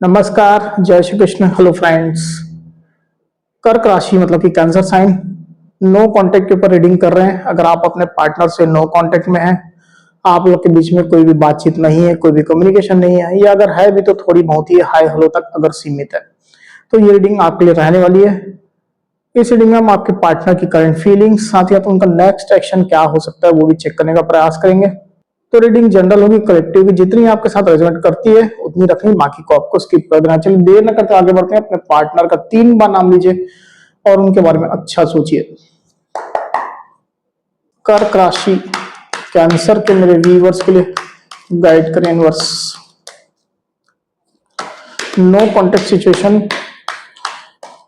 नमस्कार, जय Shri Krishna. Hello friends. कर्क राशि मतलब कि कैंसर साइन, नो कांटेक्ट के ऊपर रीडिंग कर रहे हैं। अगर आप अपने पार्टनर से नो कांटेक्ट में हैं, आप लोग के बीच में कोई भी बातचीत नहीं है, कोई भी कम्युनिकेशन नहीं है, या अगर है भी तो थोड़ी बहुत ही हाई हेलो तक अगर सीमित है, तो ये रीडिंग आपके लिए रहने वाली है। इस रीडिंग में हम आपके पार्टनर की करंट फीलिंग्स, साथ ही साथ उनका नेक्स्ट एक्शन क्या हो सकता है वो भी चेक करने का प्रयास करेंगे। तो रीडिंग जनरल होगी, कलेक्टिव की, जितनी आपके साथ रेजोनेट करती है उतनी रखनी, बाकी को आपको स्किप कर देना। चलिए देर न करते आगे बढ़ते हैं। अपने पार्टनर का 3 बार नाम लीजिए और उनके बारे में अच्छा सोचिए। कर्क राशि कैंसर के मेरे व्यूअर्स के लिए गाइड करें universe. No contact situation,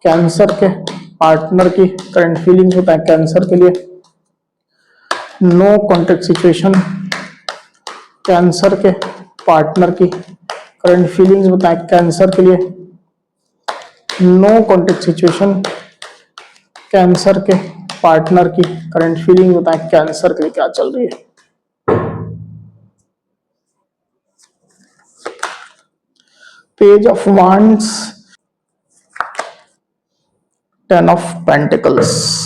Cancer के पार्टनर की करंट फीलिंग्स होता है कैंसर के लिए। नो कॉन्टेक्ट सिचुएशन, कैंसर के पार्टनर की करंट फीलिंग्स बताएं कैंसर के लिए। नो कॉन्टेक्ट सिचुएशन, कैंसर के पार्टनर की करंट फीलिंग बताएं कैंसर के लिए क्या चल रही है। Page of wands, 10 of pentacles.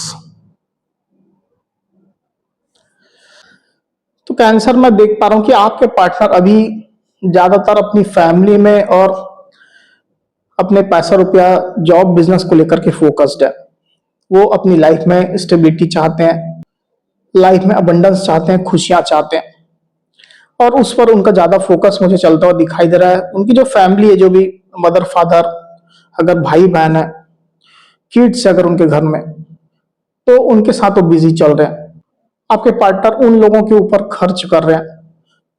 तो कैंसर में देख पा रहा हूं कि आपके पार्टनर अभी ज्यादातर अपनी फैमिली में और अपने पैसा रुपया जॉब बिजनेस को लेकर के फोकस्ड है। वो अपनी लाइफ में स्टेबिलिटी चाहते हैं, लाइफ में अबंडेंस चाहते हैं, खुशियां चाहते हैं, और उस पर उनका ज्यादा फोकस मुझे चलता हुआ दिखाई दे रहा है। उनकी जो फैमिली है, जो भी मदर फादर, अगर भाई बहन है, किड्स अगर उनके घर में, तो उनके साथ वो बिजी चल रहे हैं। आपके पार्टनर उन लोगों के ऊपर खर्च कर रहे हैं।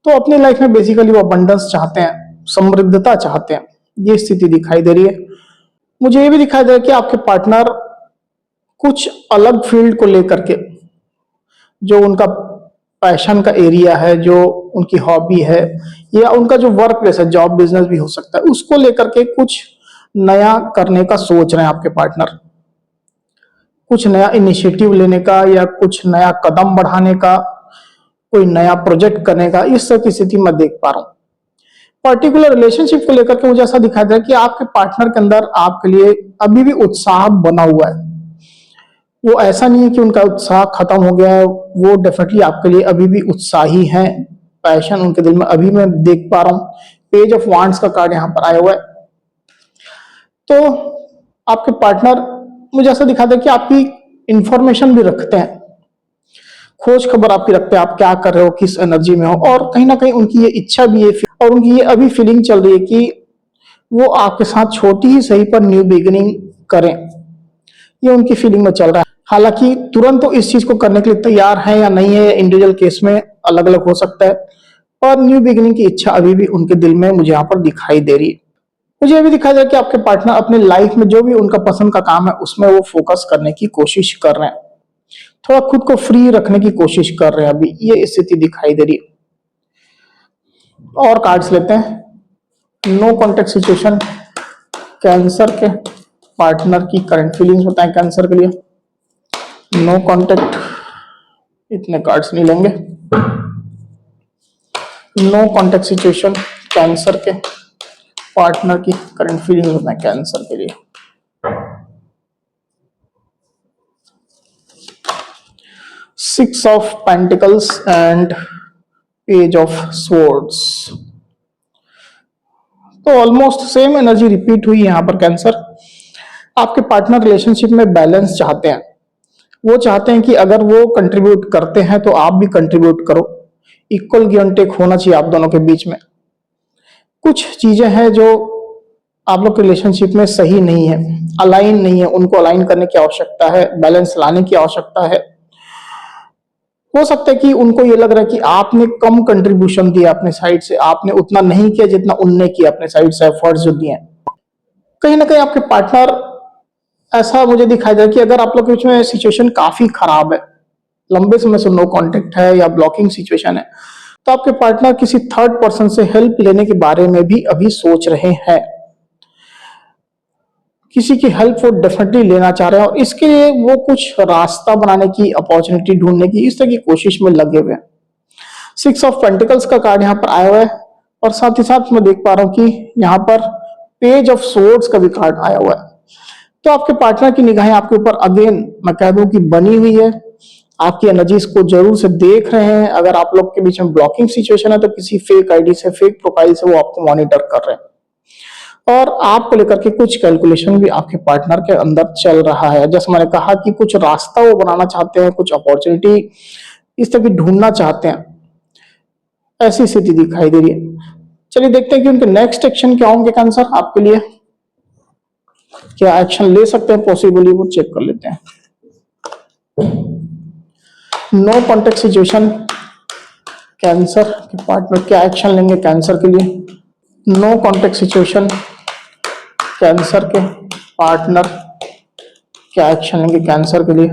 तो अपनी लाइफ में बेसिकली वो अबंडेंस चाहते हैं, समृद्धता चाहते हैं। ये स्थिति दिखाई दे रही है। मुझे ये भी दिखाई दे रहा है कि आपके पार्टनर कुछ अलग फील्ड को लेकर के, जो उनका पैशन का एरिया है, जो उनकी हॉबी है, या उनका जो वर्क प्लेस है, जॉब बिजनेस भी हो सकता है, उसको लेकर के कुछ नया करने का सोच रहे हैं आपके पार्टनर। कुछ नया इनिशिएटिव लेने का या कुछ नया कदम बढ़ाने का, कोई नया प्रोजेक्ट करने का, इस तरह की स्थिति मैं देख पा रहा हूं। पर्टिकुलर रिलेशनशिप को लेकर के मुझे ऐसा दिखाई दे रहा है कि आपके पार्टनर के अंदर आपके लिए अभी भी उत्साह बना हुआ है। वो ऐसा नहीं है कि उनका उत्साह खत्म हो गया है, वो डेफिनेटली आपके लिए अभी भी उत्साही हैं। पैशन उनके दिल में अभी मैं देख पा रहा हूं। पेज ऑफ वांड्स का कार्ड यहां पर आया हुआ है। तो आपके पार्टनर मुझे ऐसा दिखाता है कि आपकी इंफॉर्मेशन भी रखते हैं, खोज खबर आपकी रखते हैं, आप क्या कर रहे हो, किस एनर्जी में हो, और कहीं ना कहीं उनकी ये इच्छा भी है और उनकी ये अभी फीलिंग चल रही है कि वो आपके साथ छोटी ही सही पर न्यू बिगिनिंग करें। ये उनकी फीलिंग में चल रहा है। हालांकि तुरंत तो इस चीज को करने के लिए तैयार है या नहीं है, इंडिविजुअल केस में अलग अलग हो सकता है, और न्यू बिगिनिंग की इच्छा अभी भी उनके दिल में मुझे यहाँ पर दिखाई दे रही है। मुझे ये भी दिखाई दे रहा है कि आपके पार्टनर अपने लाइफ में जो भी उनका पसंद का काम है उसमें वो फोकस करने की कोशिश कर रहे हैं, थोड़ा खुद को फ्री रखने की कोशिश कर रहे हैं। अभी ये स्थिति दिखाई दे रही है। और कार्ड्स लेते हैं। नो कॉन्टेक्ट सिचुएशन, कैंसर के पार्टनर की करंट फीलिंग्स बताएं कैंसर के लिए। नो कॉन्टेक्ट, इतने कार्ड्स नहीं लेंगे। नो कॉन्टेक्ट सिचुएशन, कैंसर के पार्टनर की करंट फीलिंग्स बताएं कैंसर के लिए। Six of pentacles and page of swords. तो ऑलमोस्ट सेम एनर्जी रिपीट हुई यहां पर। कैंसर आपके पार्टनर रिलेशनशिप में बैलेंस चाहते हैं। वो चाहते हैं कि अगर वो कंट्रीब्यूट करते हैं तो आप भी कंट्रीब्यूट करो। इक्वल गिव एंड टेक होना चाहिए आप दोनों के बीच में। कुछ चीजें हैं जो आप लोग के रिलेशनशिप में सही नहीं है, अलाइन नहीं है, उनको अलाइन करने की आवश्यकता है, बैलेंस लाने की आवश्यकता है। हो सकता है कि उनको ये लग रहा है कि आपने कम कंट्रीब्यूशन दिया अपने साइड से, आपने उतना नहीं किया जितना उनने किया अपने साइड से, एफर्ट्स जो दिए। कहीं ना कहीं आपके पार्टनर, ऐसा मुझे दिखाई दे कि अगर आप लोग के बीच में सिचुएशन काफी खराब है, लंबे समय से नो कांटेक्ट है या ब्लॉकिंग सिचुएशन है, तो आपके पार्टनर किसी थर्ड पर्सन से हेल्प लेने के बारे में भी अभी सोच रहे हैं। किसी की हेल्प वो डेफिनेटली लेना चाह रहे हैं, और इसके लिए वो कुछ रास्ता बनाने की, अपॉर्चुनिटी ढूंढने की, इस तरह की कोशिश में लगे हुए हैं। सिक्स ऑफ पेंटिकल्स का कार्ड यहाँ पर आया हुआ है, और साथ ही साथ मैं देख पा रहा हूं कि यहाँ पर पेज ऑफ सोर्ड्स का भी कार्ड आया हुआ है। तो आपके पार्टनर की निगाहें आपके ऊपर अगेन मैं कह दूं कि बनी हुई है, आपकी एनर्जीज को जरूर से देख रहे हैं। अगर आप लोग के बीच में ब्लॉकिंग सिचुएशन है तो किसी फेक आईडी से, फेक प्रोफाइल से वो आपको मॉनिटर कर रहे हैं और आपको लेकर के कुछ कैलकुलेशन भी आपके पार्टनर के अंदर चल रहा है। जैसे मैंने कहा कि कुछ रास्ता वो बनाना चाहते हैं, कुछ अपॉर्चुनिटी इस तरह की ढूंढना चाहते हैं, ऐसी स्थिति दिखाई दे रही है। चलिए देखते हैं कि उनके नेक्स्ट एक्शन क्या होंगे कैंसर आपके लिए, क्या एक्शन ले सकते हैं पॉसिबली, वो चेक कर लेते हैं। नो कॉन्टेक्ट सिचुएशन, कैंसर के पार्टनर क्या एक्शन लेंगे कैंसर के लिए। नो कॉन्टेक्ट सिचुएशन, कैंसर के पार्टनर क्या एक्शन लेंगे कैंसर के लिए।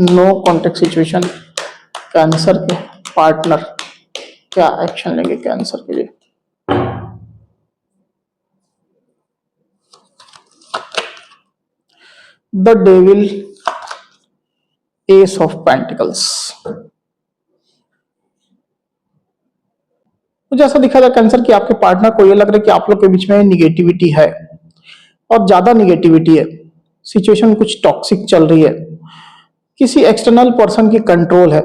नो कॉन्टेक्ट सिचुएशन, कैंसर के पार्टनर क्या एक्शन लेंगे कैंसर के लिए। The devil, S of pentacles. मुझे ऐसा दिखा था कैंसर कि आपके पार्टनर को ये लग रहा है कि आप लोग के बीच में निगेटिविटी है और ज्यादा निगेटिविटी है, सिचुएशन कुछ टॉक्सिक चल रही है, किसी एक्सटर्नल पर्सन की कंट्रोल है।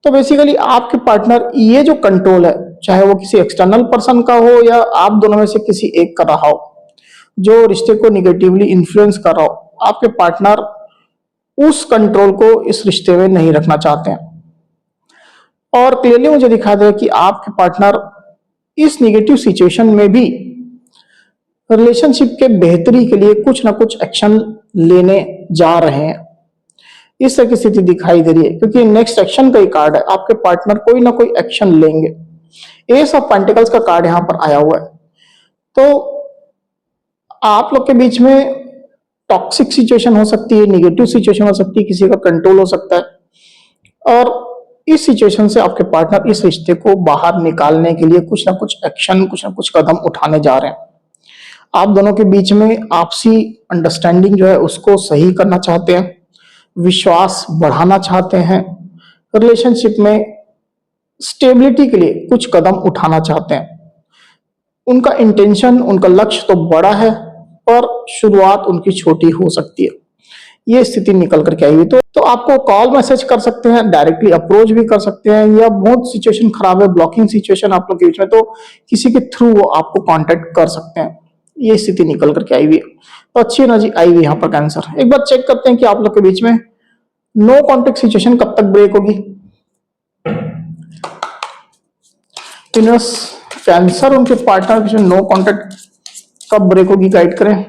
तो बेसिकली आपके पार्टनर ये जो कंट्रोल है, चाहे वो किसी एक्सटर्नल पर्सन का हो या आप दोनों में से किसी एक का रहा हो, जो रिश्ते को निगेटिवली इन्फ्लुएंस कर रहा हो, आपके पार्टनर उस कंट्रोल को इस रिश्ते में नहीं रखना चाहते हैं। और क्लियरली मुझे दिखा दे कि आपके पार्टनर इस निगेटिव सिचुएशन में भी रिलेशनशिप के बेहतरी के लिए कुछ ना कुछ एक्शन लेने जा रहे हैं, इस तरह की स्थिति दिखाई दे रही है। क्योंकि नेक्स्ट एक्शन का ही कार्ड है, आपके पार्टनर कोई ना कोई एक्शन लेंगे। एस ऑफ पेंटिकल्स का कार्ड यहां पर आया हुआ है। तो आप लोग के बीच में टॉक्सिक सिचुएशन हो सकती है, निगेटिव सिचुएशन हो सकती है, किसी का कंट्रोल हो सकता है और इस सिचुएशन से आपके पार्टनर इस रिश्ते को बाहर निकालने के लिए कुछ ना कुछ एक्शन, कुछ ना कुछ कदम उठाने जा रहे हैं। आप दोनों के बीच में आपसी अंडरस्टैंडिंग जो है उसको सही करना चाहते हैं, विश्वास बढ़ाना चाहते हैं, रिलेशनशिप में स्टेबिलिटी के लिए कुछ कदम उठाना चाहते हैं। उनका इंटेंशन, उनका लक्ष्य तो बड़ा है पर शुरुआत उनकी छोटी हो सकती है, ये स्थिति निकल करके आई हुई। तो आपको कॉल मैसेज कर सकते हैं, डायरेक्टली अप्रोच भी कर सकते हैं, या बहुत सिचुएशन खराब है, ब्लॉकिंग सिचुएशन आप लोग के बीच में, तो किसी के थ्रू वो आपको कांटेक्ट कर सकते हैं, ये स्थिति निकल करके आई हुई है। तो अच्छी एनर्जी आई हुई यहाँ पर कैंसर। एक बार चेक करते हैं कि आप लोग के बीच में नो कॉन्टेक्ट सिचुएशन कब तक ब्रेक होगी। कैंसर उनके पार्टनर के बीच में नो कॉन्टेक्ट कब ब्रेक होगी, गाइड करें।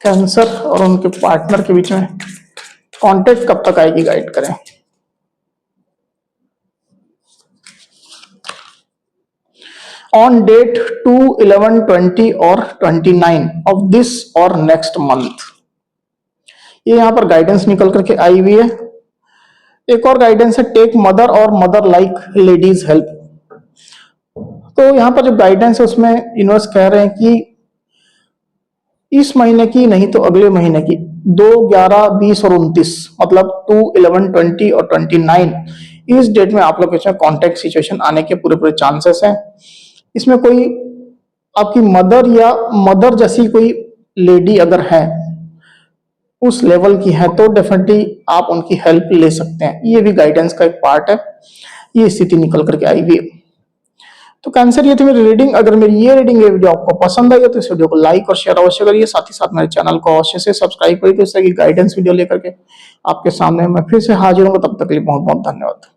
कैंसर और उनके पार्टनर के बीच में कांटेक्ट कब तक आएगी, गाइड करें। ऑन डेट 2, 11, 20 और 29 ऑफ दिस और नेक्स्ट मंथ, ये यहां पर गाइडेंस निकल करके आई हुई है। एक और गाइडेंस है, टेक मदर और मदर लाइक लेडीज हेल्प। तो यहां पर जो गाइडेंस है उसमें यूनिवर्स कह रहे हैं कि इस महीने की नहीं तो अगले महीने की 2, 11, 20 और 29, मतलब 2, 11, 20 और 29, इस डेट में आप लोग के कॉन्टेक्ट सिचुएशन आने के पूरे पूरे चांसेस हैं। इसमें कोई आपकी मदर या मदर जैसी कोई लेडी अगर है, उस लेवल की है, तो डेफिनेटली आप उनकी हेल्प ले सकते हैं। ये भी गाइडेंस का एक पार्ट है, ये स्थिति निकल करके आई हुई है। तो कैंसर, ये थी मेरी रीडिंग। अगर मेरी ये रीडिंग, ये वीडियो आपको पसंद आई तो इस वीडियो को लाइक और शेयर अवश्य करिए। साथ ही साथ मेरे चैनल को अवश्य से सब्सक्राइब करिए, तो इस तरह की गाइडेंस वीडियो लेकर के आपके सामने मैं फिर से हाजिर हूँ। तब तक के लिए बहुत बहुत धन्यवाद।